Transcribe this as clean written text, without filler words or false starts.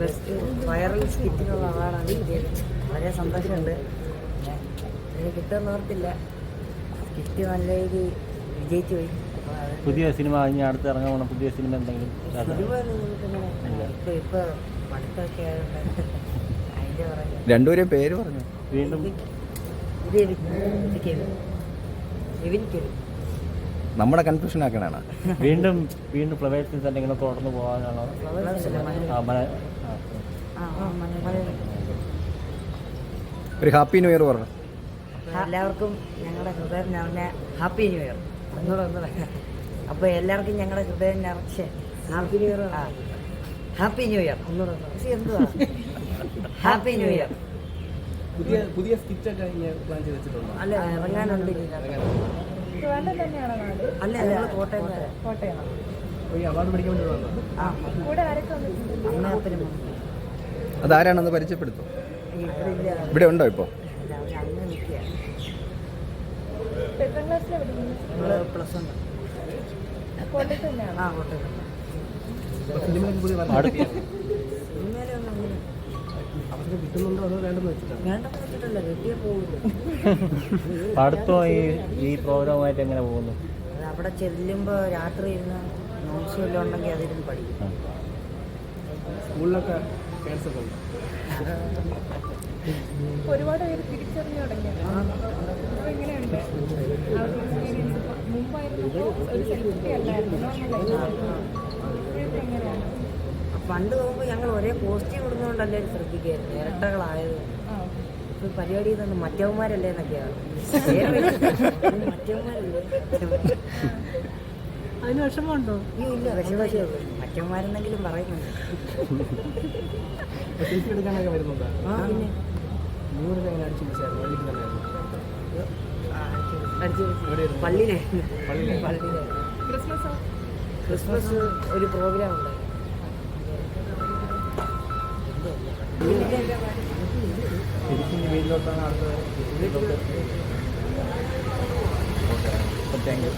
Best viral സ്കിറ്റിനുള്ള അവാർഡാണ് കിട്ടിയത്. വളരെ സന്തോഷമുണ്ട്. എനിക്ക് കിട്ടുമെന്ന് ഓർത്തില്ല. സ്കിറ്റ് നല്ല രീതിയിൽ വിജയിച്ചു പോയി. പുതിയ സിനിമ ഇനി അടുത്ത് ഇറങ്ങാൻ പോണ പുതിയ സിനിമ എന്തെങ്കിലും ഇപ്പൊ പഠിത്തമൊക്കെ ആയതുകൊണ്ട് അതിന്റെ പറഞ്ഞു. രണ്ടുപേരും പേര് പറഞ്ഞു. വീണ്ടും നമ്മുടെ കൺഫ്യൂഷൻ ആക്കണാണ്. വീണ്ടും ഫ്ലവേഴ്സിൽ തന്നെ ഇങ്ങനെ തുടർന്ന് പോകാനാണോ? ഒരു ഹാപ്പി ന്യൂ ഇയർ പറഞ്ഞു. എല്ലാവർക്കും ഞങ്ങളുടെ ഹൃദയം നിറഞ്ഞ ഹാപ്പി ന്യൂ ഇയർ. ഒന്നുകൂടെ അപ്പോൾ എല്ലാവർക്കും ഞങ്ങളുടെ ഹൃദയം നിറച്ച happy new year. Happy new year. ഒന്നുകൂടെ എന്തുവാ ഹാപ്പി ന്യൂ ഇയർ. പുതിയ സ്കിറ്റൊക്കെ പ്ലാൻ ചെയ്ത് വെച്ചിട്ടുണ്ടോ? അല്ല, ഇറങ്ങാനുണ്ട്. അല്ല, ഞങ്ങൾ കോട്ടയം. അവാർഡ് പഠിക്കാൻ വേണ്ടി വന്നോ? അമ്മയപ്പനും അതാരാണെന്ന് പരിചയപ്പെടുത്തും. ഇവിടെ ഉണ്ടോ ഇപ്പോൾ? അങ്ങ് നിൽക്കുക. പ്ലസ് 1. ആ, കോട്ടയം. സിനിമയ്ക്ക് പുതിയ സിനിമയിലൊന്നും അങ്ങനെ അവസരം കിട്ടുന്നുണ്ടോ അതോ വേണ്ടെന്ന് വെച്ചിട്ടാണ്? വേണ്ടെന്ന് വെച്ചിട്ടല്ല, കിട്ടിയേ പോകുള്ളൂ. പഠിത്തമായി ഈ പ്രോഗ്രാമായിട്ട് എങ്ങനെ പോകുന്നു? അത് അവിടെ ചെല്ലുമ്പോൾ രാത്രി ഇരുന്ന് നോട്ട്സ് വല്ലതും ഉണ്ടെങ്കിൽ അതിരുന്ന് പഠിക്കും. സ്കൂളിലൊക്കെ ക്യാൻസർ ഉണ്ട്. ഒരുപാട് പേര് തിരിച്ചറിഞ്ഞു തുടങ്ങിയത് എങ്ങനെയുണ്ട്? മുമ്പായിരുന്നപ്പോൾ ഒരു സെലിബ്രിറ്റി അല്ലായിരുന്നു. എങ്ങനെയാണ്? പണ്ട് പോകുമ്പോൾ ഞങ്ങൾ ഒരേ പോസ്റ്റ് കൊടുക്കുന്നതുകൊണ്ടല്ലേ ശ്രദ്ധിക്കായിരുന്നു, ഇരട്ടകളായത്. ഇപ്പൊ പരിപാടി തന്നെ മറ്റവന്മാരല്ലേ എന്നൊക്കെയാണ്. മറ്റവന്മാരല്ലേ? അതിന് വിഷമമുണ്ടോ? ഇല്ല, വിഷമേ ഉള്ളൂ. മറ്റവന്മാരെന്നെങ്കിലും പറയുന്നുണ്ട്. സെൽഫി എടുക്കാനൊക്കെ വരുന്നുണ്ടോ? പിന്നെ ന്യൂറിനെ എങ്ങനെ അടിച്ചു പിടിച്ചായിരുന്നു? വഴിക്ക് തന്നെയായിരുന്നു. പള്ളിയിലായിരുന്നു. ക്രിസ്മസ് ഒരു പ്രോഗ്രാം ഉണ്ടായിരുന്നു. തിരിച്ച് വീട്ടിലോട്ടാണ് അടുത്തത്. Thank you.